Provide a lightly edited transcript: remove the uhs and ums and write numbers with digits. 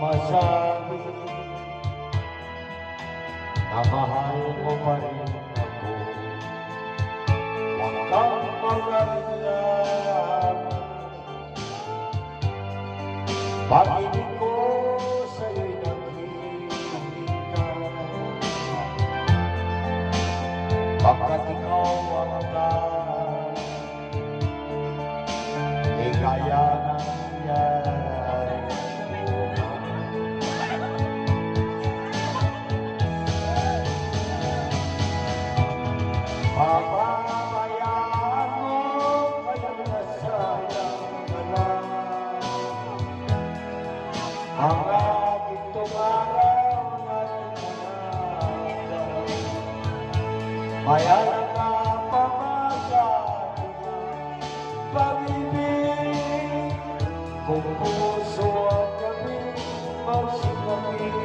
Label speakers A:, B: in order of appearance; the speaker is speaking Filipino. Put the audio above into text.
A: masabi na mahal mo pa rin ako. Huwag kang mag-alala, pag-ibig ko sa'yo'y nag-iingat, pagkat ikaw ang tayo, di kaya nangyari. Papabayaan mo kaya nasayang ka lang ang aking tumaraw at tumanap. Mayroon ka pamasabi ng pag-ibig, kung puso ang gabi magsingamin.